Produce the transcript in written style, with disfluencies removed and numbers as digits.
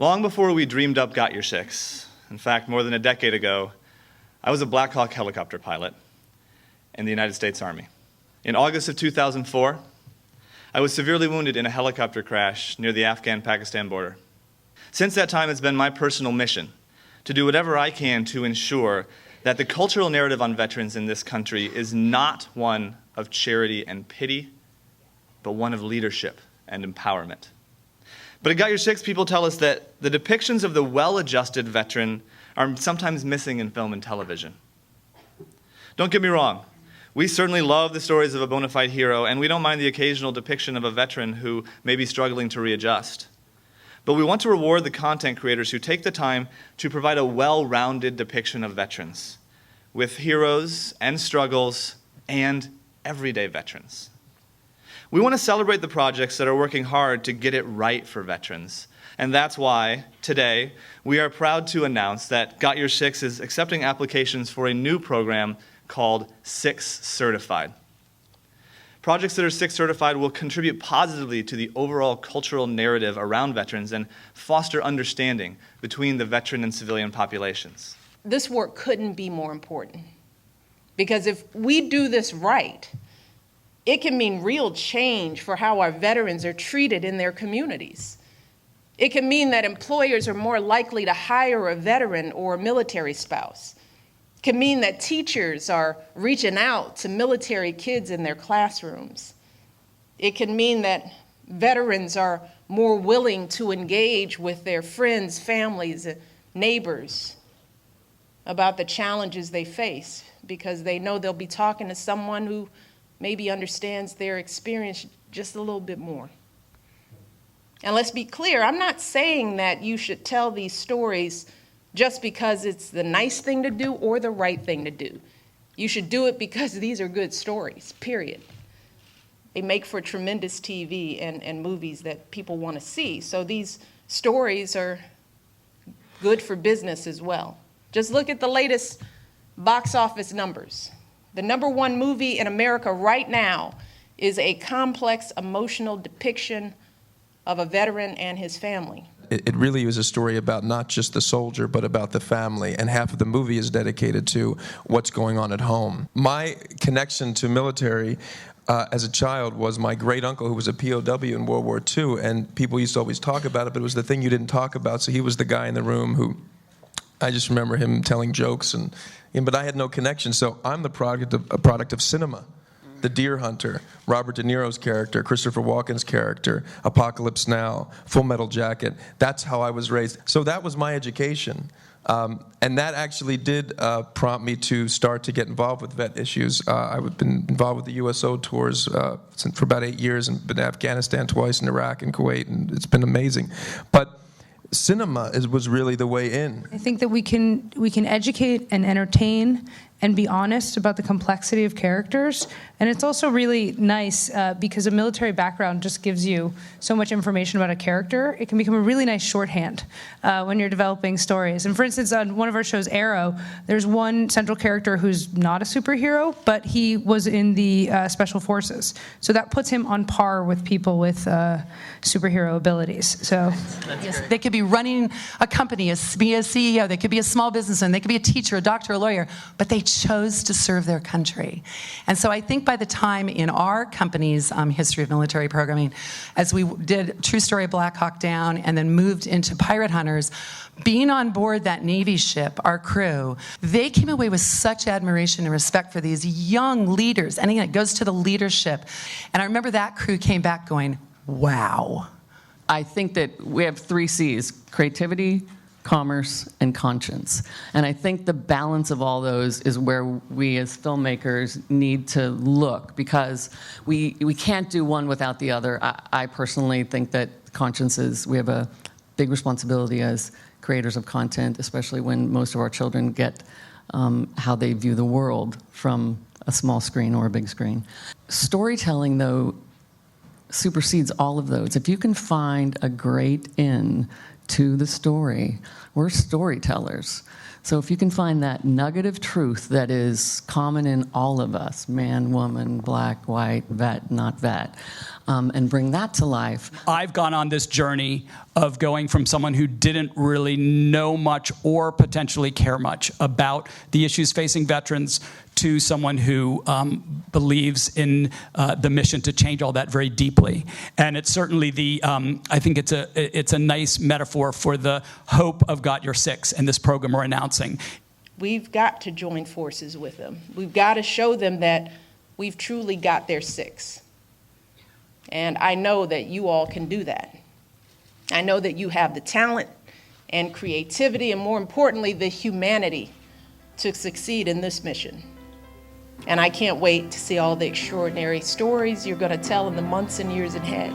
Long before we dreamed up Got Your Six, in fact, more than a decade ago, I was a Black Hawk helicopter pilot in the United States Army. In August of 2004, I was severely wounded in a helicopter crash near the Afghan-Pakistan border. Since that time, it's been my personal mission to do whatever I can to ensure that the cultural narrative on veterans in this country is not one of charity and pity, but one of leadership and empowerment. But at Got Your Six, people tell us that the depictions of the well-adjusted veteran are sometimes missing in film and television. Don't get me wrong. We certainly love the stories of a bona fide hero, and we don't mind the occasional depiction of a veteran who may be struggling to readjust. But we want to reward the content creators who take the time to provide a well-rounded depiction of veterans, with heroes and struggles and everyday veterans. We want to celebrate the projects that are working hard to get it right for veterans. And that's why, today, we are proud to announce that Got Your Six is accepting applications for a new program called Six Certified. Projects that are Six Certified will contribute positively to the overall cultural narrative around veterans and foster understanding between the veteran and civilian populations. This work couldn't be more important, because if we do this right, it can mean real change for how our veterans are treated in their communities. It can mean that employers are more likely to hire a veteran or a military spouse. It can mean that teachers are reaching out to military kids in their classrooms. It can mean that veterans are more willing to engage with their friends, families, neighbors about the challenges they face, because they know they'll be talking to someone who maybe understands their experience just a little bit more. And let's be clear, I'm not saying that you should tell these stories just because it's the nice thing to do or the right thing to do. You should do it because these are good stories, period. They make for tremendous TV and movies that people want to see. So these stories are good for business as well. Just look at the latest box office numbers. The #1 movie in America right now is a complex emotional depiction of a veteran and his family. It really is a story about not just the soldier, but about the family, and half of the movie is dedicated to what's going on at home. My connection to military as a child was my great uncle, who was a POW in World War II, and people used to always talk about it, but it was the thing you didn't talk about, so he was the guy in the room who, I just remember him telling jokes, but I had no connection, so I'm a product of cinema. The Deer Hunter, Robert De Niro's character, Christopher Walken's character, Apocalypse Now, Full Metal Jacket. That's how I was raised. So that was my education. And that actually did prompt me to start to get involved with vet issues. I've been involved with the USO tours for about 8 years, and been to Afghanistan twice, and Iraq and Kuwait, and it's been amazing. But cinema was really the way in. I think that we can educate and entertain and be honest about the complexity of characters. And it's also really nice because a military background just gives you so much information about a character. It can become a really nice shorthand when you're developing stories. And for instance, on one of our shows, Arrow, there's one central character who's not a superhero, but he was in the Special Forces. So that puts him on par with people with superhero abilities. So yes, they could be running a company, be a CEO, they could be a small businessman, they could be a teacher, a doctor, a lawyer, but they chose to serve their country. And so I think by the time in our company's history of military programming, as we did True Story Black Hawk Down and then moved into Pirate Hunters, being on board that Navy ship, our crew, they came away with such admiration and respect for these young leaders. And again, it goes to the leadership. And I remember that crew came back going, wow. I think that we have 3 C's: creativity, commerce, and conscience. And I think the balance of all those is where we as filmmakers need to look, because we can't do one without the other. I personally think that we have a big responsibility as creators of content, especially when most of our children get how they view the world from a small screen or a big screen. Storytelling, though, supersedes all of those. If you can find a great end to the story, we're storytellers. So if you can find that nugget of truth that is common in all of us, man, woman, black, white, vet, not vet, and bring that to life. I've gone on this journey of going from someone who didn't really know much or potentially care much about the issues facing veterans to someone who believes in the mission to change all that very deeply. And it's certainly I think it's a nice metaphor for the hope of Got Your Six and this program we're announcing. We've got to join forces with them. We've got to show them that we've truly got their six. And I know that you all can do that. I know that you have the talent and creativity, and more importantly, the humanity to succeed in this mission. And I can't wait to see all the extraordinary stories you're going to tell in the months and years ahead.